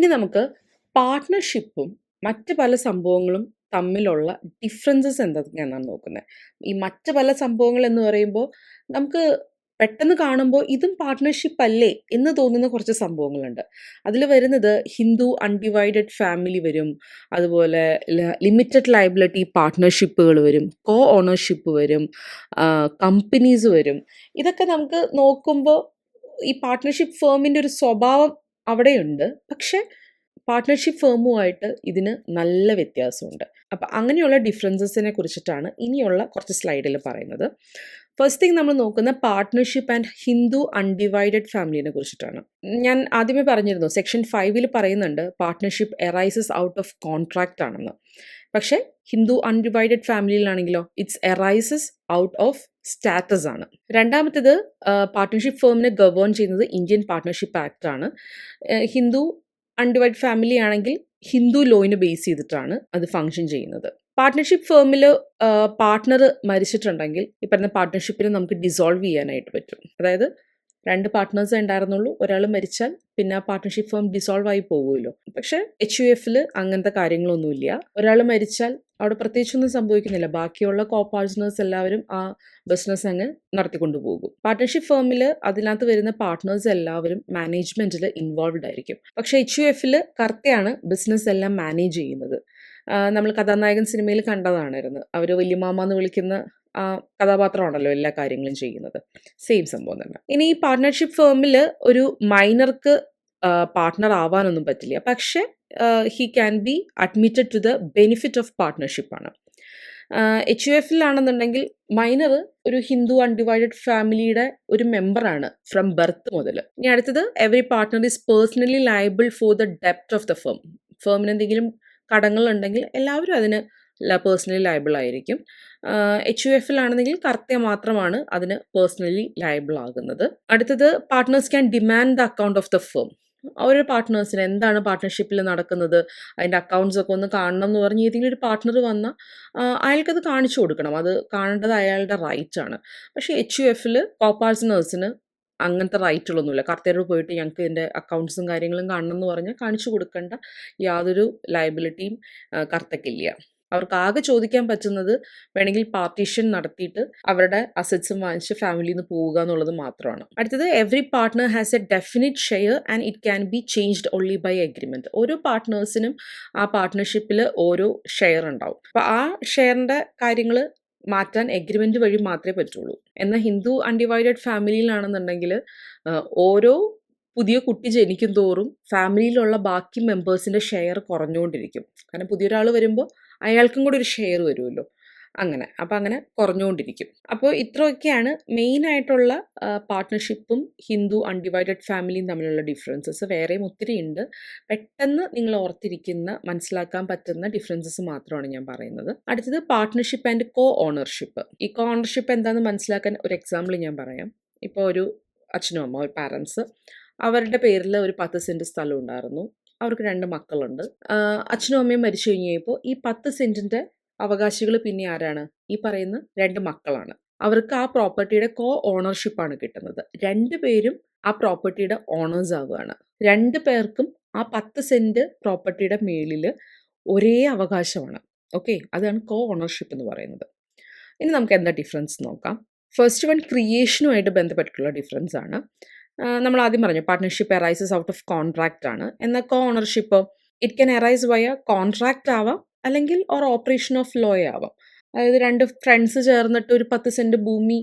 ഇനി നമുക്ക് പാർട്ട്ണർഷിപ്പും മറ്റ് പല സംഭവങ്ങളും തമ്മിലുള്ള ഡിഫറൻസസ് എന്തൊക്കെയാണെന്നാണ് നോക്കുന്നത്. ഈ മറ്റ് പല സംഭവങ്ങൾ എന്ന് പറയുമ്പോൾ നമുക്ക് പെട്ടെന്ന് കാണുമ്പോൾ ഇതും പാർട്ട്ണർഷിപ്പ് അല്ലേ എന്ന് തോന്നുന്ന കുറച്ച് സംഭവങ്ങളുണ്ട്. അതിൽ വരുന്നത് ഹിന്ദു അൺഡിവൈഡഡ് ഫാമിലി വരും, അതുപോലെ ലിമിറ്റഡ് ലയബിലിറ്റി പാർട്ട്ണർഷിപ്പുകൾ വരും, കോ ഓണർഷിപ്പ് വരും, കമ്പനീസ് വരും. ഇതൊക്കെ നമുക്ക് നോക്കുമ്പോൾ ഈ പാർട്ട്ണർഷിപ്പ് ഫേമിൻ്റെ ഒരു സ്വഭാവം അവിടെയുണ്ട്. പക്ഷേ പാർട്ട്ണർഷിപ്പ് ഫേമുമായിട്ട് ഇതിന് നല്ല വ്യത്യാസമുണ്ട്. അപ്പം അങ്ങനെയുള്ള ഡിഫറൻസസിനെ കുറിച്ചിട്ടാണ് ഇനിയുള്ള കുറച്ച് സ്ലൈഡിൽ പറയുന്നത്. ഫസ്റ്റ് തിങ് നമ്മൾ നോക്കുന്ന പാർട്ട്ണർഷിപ്പ് ആൻഡ് ഹിന്ദു അൺഡിവൈഡഡ് ഫാമിലിനെ കുറിച്ചിട്ടാണ്. ഞാൻ ആദ്യമേ പറഞ്ഞിരുന്നു, സെക്ഷൻ 5 പറയുന്നുണ്ട് partnership arises out of contract ആണെന്ന്. പക്ഷേ ഹിന്ദു അൺഡിവൈഡഡ് ഫാമിലിയിലാണെങ്കിലോ it's arises out of status ആണ്. രണ്ടാമത്തേത് പാർട്ട്ണർഷിപ്പ് ഫേമിനെ ഗവേൺ ചെയ്യുന്നത് ഇന്ത്യൻ പാർട്ട്ണർഷിപ്പ് ആക്ട് ആണ്. ഹിന്ദു അൺഡിവൈഡ് ഫാമിലി ആണെങ്കിൽ ഹിന്ദു ലോയിനെ ബേസ് ചെയ്തിട്ടാണ് അത് ഫങ്ഷൻ ചെയ്യുന്നത്. പാർട്ട്ണർഷിപ്പ് ഫേമിൽ പാർട്ട്ണർ മരിച്ചിട്ടുണ്ടെങ്കിൽ ഈ പറഞ്ഞ പാർട്ട്ണർഷിപ്പിനെ നമുക്ക് ഡിസോൾവ് ചെയ്യാനായിട്ട് പറ്റും. അതായത് 2 പാർട്ട്നേഴ്സേ ഉണ്ടായിരുന്നുള്ളൂ, ഒരാൾ മരിച്ചാൽ പിന്നെ ആ പാർട്ട്ണർഷിപ്പ് ഫേം ഡിസോൾവ് ആയി പോകുമല്ലോ. പക്ഷേ HUF അങ്ങനത്തെ കാര്യങ്ങളൊന്നുമില്ല. ഒരാൾ മരിച്ചാൽ അവിടെ പ്രത്യേകിച്ചൊന്നും സംഭവിക്കുന്നില്ല. ബാക്കിയുള്ള കോ പാർട്ട്നേഴ്സ് എല്ലാവരും ആ ബിസിനസ് അങ്ങ് നടത്തിക്കൊണ്ടു പോകും. പാർട്ട്ണർഷിപ്പ് ഫേമിൽ അതിനകത്ത് വരുന്ന പാർട്ട്നേഴ്സ് എല്ലാവരും മാനേജ്മെന്റിൽ ഇൻവോൾവ്ഡ് ആയിരിക്കും. പക്ഷേ HUF കർത്തയാണ് ബിസിനസ് എല്ലാം മാനേജ് ചെയ്യുന്നത്. നമ്മൾ കഥാനായകൻ സിനിമയിൽ കണ്ടതാണിരുന്നു. അവർ വല്യമാമ എന്ന് വിളിക്കുന്ന ആ കഥാപാത്രമാണല്ലോ എല്ലാ കാര്യങ്ങളും ചെയ്യുന്നത്. സെയിം സംഭവം തന്നെ. ഇനി ഈ പാർട്ട്ണർഷിപ്പ് ഫേമിൽ ഒരു മൈനർക്ക് പാർട്ട്ണർ ആവാനൊന്നും പറ്റില്ല. പക്ഷേ he can be admitted to the benefit of partnership ആണ്. HUF ആണെന്നുണ്ടെങ്കിൽ മൈനർ ഒരു ഹിന്ദു അൺഡിവൈഡഡ് ഫാമിലിയുടെ ഒരു മെമ്പറാണ് ഫ്രം ബർത്ത് മുതൽ. ഇനി അടുത്തത് every partner is personally liable for the ഡെപ്റ്റ് ഓഫ് ദ ഫേം. ഫേമിന് എന്തെങ്കിലും കടങ്ങളുണ്ടെങ്കിൽ എല്ലാവരും അതിന് പേഴ്സണലി ലയബിൾ ആയിരിക്കും. HUF ആണെന്നെങ്കിൽ കർത്ത മാത്രമാണ് അതിന് പേഴ്സണലി ലയബിൾ ആകുന്നത്. അടുത്തത് partners can demand the account of the firm. ഓരോ പാർട്ട്നേഴ്സിന് എന്താണ് പാർട്ട്ണർഷിപ്പിൽ നടക്കുന്നത്, അതിൻ്റെ അക്കൗണ്ട്സ് ഒക്കെ ഒന്ന് കാണണം എന്ന് പറഞ്ഞ് ഏതെങ്കിലും ഒരു പാർട്ട്ണർ വന്നാൽ അയാൾക്കത് കാണിച്ചു കൊടുക്കണം. അത് കാണേണ്ടത് അയാളുടെ റൈറ്റ് ആണ്. പക്ഷേ HUF കോ പാർട്ട്നേഴ്സിന് അങ്ങനത്തെ റൈറ്റുകളൊന്നുമില്ല. കർത്തരോട് പോയിട്ട് ഞങ്ങൾക്ക് ഇതിൻ്റെ അക്കൗണ്ട്സും കാര്യങ്ങളും കാണണം എന്ന് പറഞ്ഞാൽ കാണിച്ചു കൊടുക്കേണ്ട യാതൊരു ലയബിലിറ്റിയും കർത്തയ്ക്കില്ല. അവർക്ക് ആകെ ചോദിക്കാൻ പറ്റുന്നത് വേണമെങ്കിൽ പാർട്ടീഷൻ നടത്തിയിട്ട് അവരുടെ അസറ്റ്സും വാങ്ങിച്ച് ഫാമിലിയിൽ നിന്ന് പോവുക എന്നുള്ളത് മാത്രമാണ്. അടുത്തത് every partner has a definite share and it can be changed only by agreement. ഓരോ പാർട്ട്നേഴ്സിനും ആ പാർട്ട്ണർഷിപ്പിൽ ഓരോ ഷെയർ ഉണ്ടാവും. അപ്പോൾ ആ ഷെയറിൻ്റെ കാര്യങ്ങൾ മാറ്റാൻ എഗ്രിമെൻ്റ് വഴി മാത്രമേ പറ്റുള്ളൂ. എന്നാൽ ഹിന്ദു അൺഡിവൈഡഡ് ഫാമിലിയിലാണെന്നുണ്ടെങ്കിൽ ഓരോ പുതിയ കുട്ടി ജനിക്കും തോറും ഫാമിലിയിലുള്ള ബാക്കി മെമ്പേഴ്സിൻ്റെ ഷെയർ കുറഞ്ഞുകൊണ്ടിരിക്കും. കാരണം പുതിയൊരാൾ വരുമ്പോൾ അയാൾക്കും കൂടി ഒരു ഷെയർ വരുമല്ലോ, അങ്ങനെ. അപ്പോൾ അങ്ങനെ കുറഞ്ഞുകൊണ്ടിരിക്കും. അപ്പോൾ ഇത്രയൊക്കെയാണ് മെയിനായിട്ടുള്ള പാർട്ട്ണർഷിപ്പും ഹിന്ദു അൺഡിവൈഡഡ് ഫാമിലിയും തമ്മിലുള്ള ഡിഫറൻസസ്. വേറെയും ഒത്തിരി ഉണ്ട്. പെട്ടെന്ന് നിങ്ങൾ ഓർത്തിരിക്കുന്ന മനസ്സിലാക്കാൻ പറ്റുന്ന ഡിഫറൻസസ് മാത്രമാണ് ഞാൻ പറയുന്നത്. അടുത്തത് പാർട്ട്ണർഷിപ്പ് ആൻഡ് കോ ഓണർഷിപ്പ്. ഈ കോ ഓണർഷിപ്പ് എന്താണെന്ന് മനസ്സിലാക്കാൻ ഒരു എക്സാമ്പിൾ ഞാൻ പറയാം. ഇപ്പോൾ ഒരു അച്ഛനും അമ്മ, ഒരു പാരൻസ്, അവരുടെ പേരിൽ ഒരു 10 സെൻറ്റ് സ്ഥലം ഉണ്ടായിരുന്നു. അവർക്ക് 2 മക്കളുണ്ട്. അച്ഛനും അമ്മയും മരിച്ചു കഴിഞ്ഞപ്പോൾ ഈ 10 സെൻറ്റിൻ്റെ അവകാശികൾ പിന്നെ ആരാണ്? ഈ പറയുന്ന 2 മക്കളാണ്. അവർക്ക് ആ പ്രോപ്പർട്ടിയുടെ കോ ഓണർഷിപ്പാണ് കിട്ടുന്നത്. 2 പേരും ആ പ്രോപ്പർട്ടിയുടെ ഓണേഴ്സ് ആവുകയാണ്. 2 പേർക്കും ആ 10 സെൻറ്റ് പ്രോപ്പർട്ടിയുടെ മേളിൽ ഒരേ അവകാശമാണ്. ഓക്കെ, അതാണ് കോ ഓണർഷിപ്പ് എന്ന് പറയുന്നത്. ഇനി നമുക്ക് എന്താ ഡിഫറൻസ് നോക്കാം. ഫസ്റ്റ് വൺ ക്രിയേഷനുമായിട്ട് ബന്ധപ്പെട്ടിട്ടുള്ള ഡിഫറൻസ് ആണ്. നമ്മൾ ആദ്യം പറഞ്ഞു partnership arises out of contract ആണ്. എന്നാൽ കോ ഓണർഷിപ്പ് ഇറ്റ് ക്യാൻ എറൈസ് വയ കോൺട്രാക്റ്റ് ആവാം, അല്ലെങ്കിൽ ഓപ്പറേഷൻ ഓഫ് ലോ ആവാം. അതായത് 2 ഫ്രണ്ട്സ് ചേർന്നിട്ട് ഒരു 10 സെൻറ്റ് ഭൂമി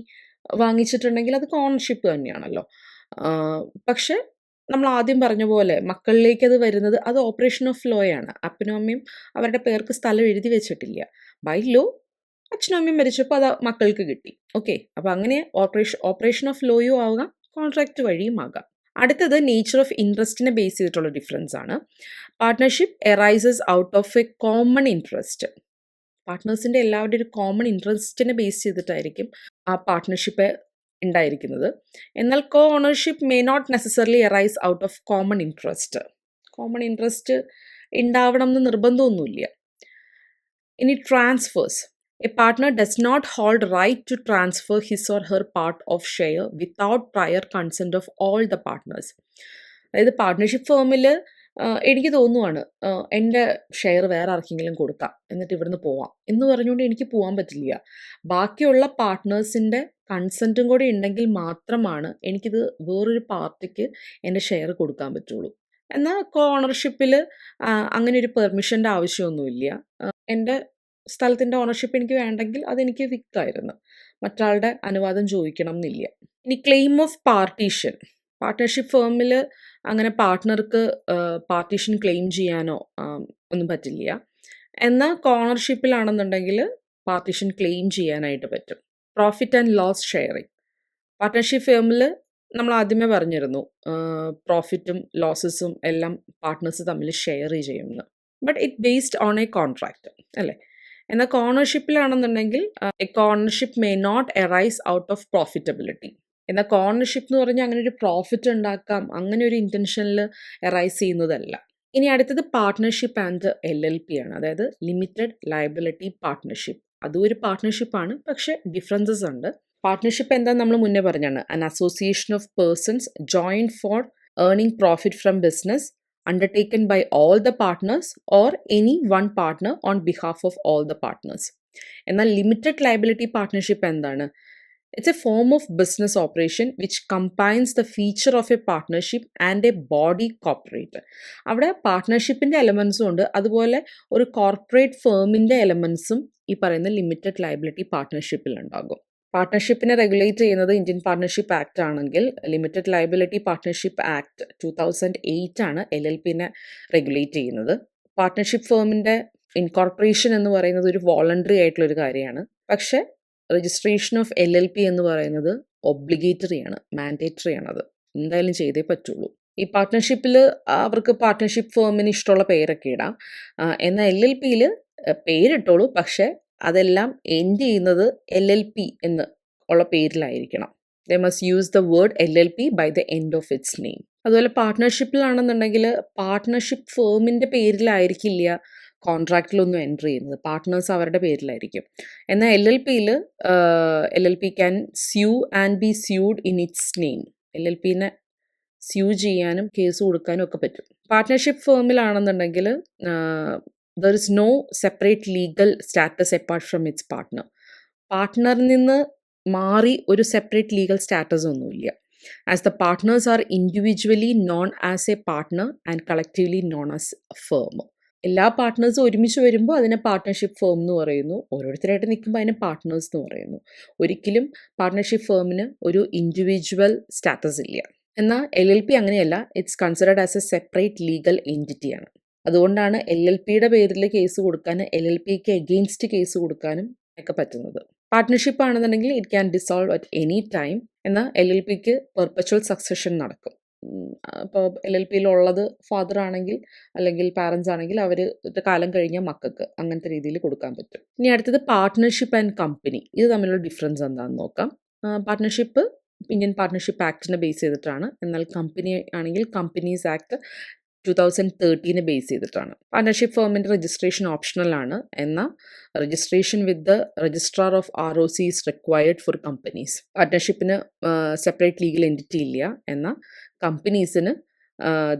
വാങ്ങിച്ചിട്ടുണ്ടെങ്കിൽ അത് കോ ഓണർഷിപ്പ് തന്നെയാണല്ലോ. പക്ഷെ നമ്മൾ ആദ്യം പറഞ്ഞ പോലെ മക്കളിലേക്ക് അത് വരുന്നത് അത് ഓപ്പറേഷൻ ഓഫ് ലോ ആണ്. അപ്പനും അമ്മയും അവരുടെ പേർക്ക് സ്ഥലം എഴുതി വെച്ചിട്ടില്ല. ബൈ ലോ അച്ഛനും അമ്മയും മരിച്ചപ്പോൾ അത് മക്കൾക്ക് കിട്ടി. ഓക്കെ, അപ്പോൾ അങ്ങനെ ഓപ്പറേഷൻ ഓഫ് ലോയും ആവാം, കോൺട്രാക്റ്റ് വഴിയും ആകാം. അടുത്തത് നേച്ചർ ഓഫ് ഇൻട്രസ്റ്റിനെ ബേസ് ചെയ്തിട്ടുള്ള ഡിഫറൻസ് ആണ്. Partnership arises out of a common interest. പാർട്ട്നേഴ്സിൻ്റെ എല്ലാവരുടെയും ഒരു കോമൺ ഇൻട്രസ്റ്റിനെ ബേസ് ചെയ്തിട്ടായിരിക്കും ആ പാർട്ട്ണർഷിപ്പ് ഉണ്ടായിരിക്കുന്നത്. എന്നാൽ co-ownership may not necessarily arise out of common interest. Common interest ഉണ്ടാവണം എന്ന് നിർബന്ധമൊന്നുമില്ല. ഇനി transfers. A partner does not hold right to transfer his or her part of share without prior consent of all the partners. അതായത് partnership ഫേമിൽ എനിക്ക് തോന്നുവാണ് എൻ്റെ share വേറെ ആർക്കെങ്കിലും കൊടുക്കാം എന്നിട്ട് ഇവിടുന്ന് പോവാം എന്ന് പറഞ്ഞുകൊണ്ട് എനിക്ക് പോവാൻ പറ്റില്ല. ബാക്കിയുള്ള പാർട്ട്നേഴ്സിൻ്റെ കൺസെൻറ്റും കൂടി ഉണ്ടെങ്കിൽ മാത്രമാണ് എനിക്കിത് വേറൊരു പാർട്ടിക്ക് എൻ്റെ ഷെയർ കൊടുക്കാൻ പറ്റുള്ളൂ. എന്നാൽ കോ ഓണർഷിപ്പിൽ അങ്ങനെ ഒരു പെർമിഷൻ്റെ ആവശ്യമൊന്നുമില്ല. എൻ്റെ സ്ഥലത്തിൻ്റെ ഓണർഷിപ്പ് എനിക്ക് വേണ്ടെങ്കിൽ അതെനിക്ക് വിൽക്കായിരുന്നു. മറ്റാളുടെ അനുവാദം ചോദിക്കണം എന്നില്ല. ഇനി ക്ലെയിം ഓഫ് പാർട്ടീഷൻ. പാർട്ട്ണർഷിപ്പ് ഫേമിൽ അങ്ങനെ പാർട്ട്ണർക്ക് പാർട്ടീഷൻ ക്ലെയിം ചെയ്യാനോ ഒന്നും പറ്റില്ല. എന്നാൽ കോണർഷിപ്പിലാണെന്നുണ്ടെങ്കിൽ പാർട്ടീഷൻ ക്ലെയിം ചെയ്യാനായിട്ട് പറ്റും. Profit and loss sharing. Partnership ഫേമിൽ നമ്മൾ ആദ്യമേ പറഞ്ഞിരുന്നു പ്രോഫിറ്റും ലോസസും എല്ലാം പാർട്ട്നേഴ്സ് തമ്മിൽ ഷെയർ ചെയ്യുമെന്ന്. But it based on a contract അല്ലേ. എന്നാൽ കോണർഷിപ്പിലാണെന്നുണ്ടെങ്കിൽ a co-ownership may not arise out of profitability. എന്നാൽ കോണർഷിപ്പ് എന്ന് പറഞ്ഞാൽ അങ്ങനെ ഒരു പ്രോഫിറ്റ് ഉണ്ടാക്കാം അങ്ങനെ ഒരു ഇൻറ്റൻഷനിൽ എറൈസ് ചെയ്യുന്നതല്ല. ഇനി അടുത്തത് പാർട്ട്ണർഷിപ്പ് ആൻഡ് LLP ആണ്. അതായത് ലിമിറ്റഡ് ലയബിലിറ്റി പാർട്ട്ണർഷിപ്പ്. അതും ഒരു പാർട്ട്ണർഷിപ്പാണ്, പക്ഷേ ഡിഫറൻസസ് ഉണ്ട്. പാർട്ട്ണർഷിപ്പ് എന്താണെന്ന് നമ്മൾ മുന്നേ പറഞ്ഞാണ്. An association of persons joined for earning profit from business undertaken by all the partners or any one partner on behalf of all the partners. എന്നാൽ ലിമിറ്റഡ് ലയബിലിറ്റി പാർട്ട്ണർഷിപ്പ് എന്താണ്? It's A form of business operation which combines the feature of A partnership and A body corporate. അവിടെ പാർട്ട്ണർഷിപ്പിൻ്റെ എലമെൻസും ഉണ്ട്, അതുപോലെ ഒരു corporate ഫേമിൻ്റെ എലമെൻസും ഈ പറയുന്ന limited liability പാർട്ട്ണർഷിപ്പിൽ ഉണ്ടാകും. പാർട്ട്ണർഷിപ്പിനെ regulate ചെയ്യുന്നത് ഇന്ത്യൻ പാർട്ട്ണർഷിപ്പ് ആക്ട് ആണെങ്കിൽ ലിമിറ്റഡ് ലയബിലിറ്റി പാർട്ട്ണർഷിപ്പ് ആക്ട് 2008 ആണ് LLPനെ റെഗുലേറ്റ് ചെയ്യുന്നത്. പാർട്ട്ണർഷിപ്പ് ഫേമിൻ്റെ ഇൻകോർപ്പറേഷൻ എന്ന് പറയുന്നത് ഒരു വോളണ്ടറി ആയിട്ടുള്ളൊരു കാര്യമാണ്. പക്ഷേ രജിസ്ട്രേഷൻ ഓഫ് LLP എന്ന് പറയുന്നത് ഒബ്ലിഗേറ്ററി ആണ്, മാൻഡേറ്ററി ആണത്. എന്തായാലും ചെയ്തേ പറ്റുള്ളൂ. ഈ പാർട്ട്ണർഷിപ്പിൽ അവർക്ക് പാർട്ട്ണർഷിപ്പ് ഫേമിന് ഇഷ്ടമുള്ള പേരൊക്കെ ഇടാം. എന്നാൽ LLPയിൽ പേരിട്ടോളൂ, പക്ഷേ അതെല്ലാം എൻഡ് ചെയ്യുന്നത് LLP എന്ന് ഉള്ള പേരിലായിരിക്കണം. They must use the word LLP by the end of its name. അതുപോലെ പാർട്ട്ണർഷിപ്പിലാണെന്നുണ്ടെങ്കിൽ പാർട്ട്ണർഷിപ്പ് ഫേമിൻ്റെ പേരിലായിരിക്കില്ല കോൺട്രാക്റ്റിലൊന്നും എൻ്റർ ചെയ്യുന്നത്, പാർട്ട്നേഴ്സ് അവരുടെ പേരിലായിരിക്കും. എന്നാൽ LLP can sue and be sued in its name. LLPനെ സ്യൂ ചെയ്യാനും കേസ് കൊടുക്കാനും ഒക്കെ പറ്റും. പാർട്ട്ണർഷിപ്പ് ഫേമിലാണെന്നുണ്ടെങ്കിൽ there is no separate legal status apart from its partner. പാർട്ട്ണറിൽ നിന്ന് മാറി ഒരു സെപ്പറേറ്റ് ലീഗൽ സ്റ്റാറ്റസ് ഒന്നുമില്ല. As the partners are individually known as a partner and collectively known as firm. എല്ലാ പാർട്ട്നേഴ്സും ഒരുമിച്ച് വരുമ്പോൾ അതിനെ പാർട്ട്ണർഷിപ്പ് ഫേം എന്ന് പറയുന്നു. ഓരോരുത്തരായിട്ട് നിൽക്കുമ്പോൾ അതിനെ പാർട്ട്നേഴ്സ് എന്ന് പറയുന്നു. ഒരിക്കലും പാർട്ട്ണർഷിപ്പ് ഫേമിന് ഒരു ഇൻഡിവിജ്വൽ സ്റ്റാറ്റസ് ഇല്ല. എന്നാൽ LLP അങ്ങനെയല്ല, it's considered as a separate legal എൻറ്റിറ്റിയാണ്. അതുകൊണ്ടാണ് LLPയുടെ പേരിൽ കേസ് കൊടുക്കാനും LLPക്ക് എഗെയിൻസ്റ്റ് കേസ് കൊടുക്കാനും ഒക്കെ പറ്റുന്നത്. പാർട്ട്ണർഷിപ്പ് ആണെന്നുണ്ടെങ്കിൽ it can dissolve at any time. എന്നാൽ LLPക്ക് പെർപ്പച്വൽ സക്സഷൻ നടക്കും. ഇപ്പോൾ LLPയിലുള്ളത് ഫാദർ ആണെങ്കിൽ അല്ലെങ്കിൽ പാരൻസ് ആണെങ്കിൽ അവർ കാലം കഴിഞ്ഞാൽ മക്കൾക്ക് അങ്ങനത്തെ രീതിയിൽ കൊടുക്കാൻ പറ്റും. ഇനി അടുത്തത് പാർട്ട്ണർഷിപ്പ് ആൻഡ് കമ്പനി. ഇത് തമ്മിലുള്ള ഡിഫറൻസ് എന്താണെന്ന് നോക്കാം. പാർട്ട്ണർഷിപ്പ് ഇന്ത്യൻ പാർട്ട്ണർഷിപ്പ് ആക്ടിനെ ബേസ് ചെയ്തിട്ടാണ്. എന്നാൽ കമ്പനി ആണെങ്കിൽ കമ്പനീസ് ആക്ട് 2013 ബേസ് ചെയ്തിട്ടാണ്. പാർട്ട്ണർഷിപ്പ് ഫേമിൻ്റെ രജിസ്ട്രേഷൻ ഓപ്ഷണലാണ്. എന്നാൽ registration with the registrar of ROC is required for companies. പാർട്ട്ണർഷിപ്പിന് സെപ്പറേറ്റ് ലീഗൽ എൻറ്റിറ്റി ഇല്ല. എന്നാൽ കമ്പനീസിന്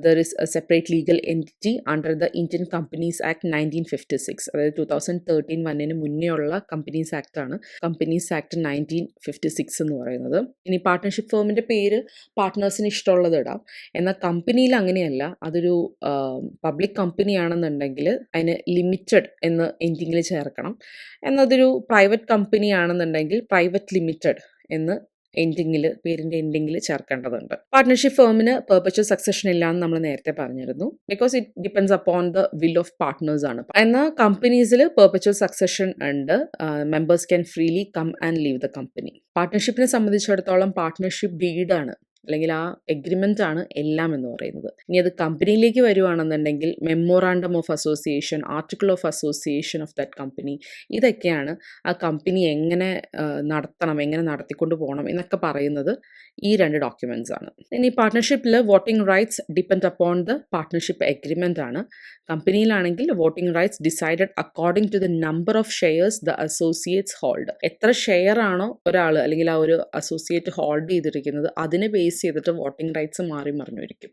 there is a separate legal entity under the Indian Companies Act 1956. അതായത് 2013 വന്നതിന് മുന്നേ ഉള്ള കമ്പനീസ് ആക്ട് ആണ് കമ്പനീസ് ആക്ട് 1956 എന്ന് പറയുന്നത്. ഇനി പാർട്ട്ണർഷിപ്പ് ഫേമിൻ്റെ പേര് പാർട്ട്നേഴ്സിന് ഇഷ്ടമുള്ളത് ഇടാം. എന്നാൽ കമ്പനിയിൽ അങ്ങനെയല്ല. അതൊരു പബ്ലിക് കമ്പനി ആണെന്നുണ്ടെങ്കിൽ അതിന് ലിമിറ്റഡ് എന്ന് എൻഡിങ്ങിൽ ചേർക്കണം. എന്നതൊരു പ്രൈവറ്റ് കമ്പനി ആണെന്നുണ്ടെങ്കിൽ പ്രൈവറ്റ് ലിമിറ്റഡ് എന്ന് പേരിൻ്റെ എൻഡിങ്ങിൽ ചേർക്കേണ്ടതുണ്ട്. പാർട്ട്ണർഷിപ്പ് ഫേമിന് പെർപ്പച്വൽ സക്സഷൻ ഇല്ല എന്ന് നമ്മൾ നേരത്തെ പറഞ്ഞിരുന്നു. Because it depends upon the will of partners ആണ്. എന്നാൽ കമ്പനീസിൽ പെർപ്പച്വൽ സക്സഷൻ ഉണ്ട്. Members can freely come and leave the company. പാർട്ട്ണർഷിപ്പിനെ സംബന്ധിച്ചിടത്തോളം പാർട്ട്ണർഷിപ്പ് ഡീഡാണ് അല്ലെങ്കിൽ ആ എഗ്രിമെൻ്റ് ആണ് എല്ലാം എന്ന് പറയുന്നത്. ഇനി അത് കമ്പനിയിലേക്ക് വരുവാണെന്നുണ്ടെങ്കിൽ memorandum of association, article of association of that company, ഇതൊക്കെയാണ് ആ കമ്പനി എങ്ങനെ നടത്തണം, എങ്ങനെ നടത്തിക്കൊണ്ട് പോകണം എന്നൊക്കെ പറയുന്നത് ഈ 2 ഡോക്യുമെൻറ്റ്സ് ആണ്. ഇനി പാർട്ട്ണർഷിപ്പിൽ voting rights depend upon the partnership agreement ആണ്. കമ്പനിയിലാണെങ്കിൽ voting rights decided according to the number of shares the associates hold. എത്ര ഷെയർ ആണോ ഒരാൾ അല്ലെങ്കിൽ ആ ഒരു അസോസിയേറ്റ് ഹോൾഡ് ചെയ്തിരിക്കുന്നത് അതിനെ ബേസ് ചെയ്തിട്ട് വോട്ടിംഗ് റൈറ്റ്സ് മാറി മറിഞ്ഞിരിക്കും.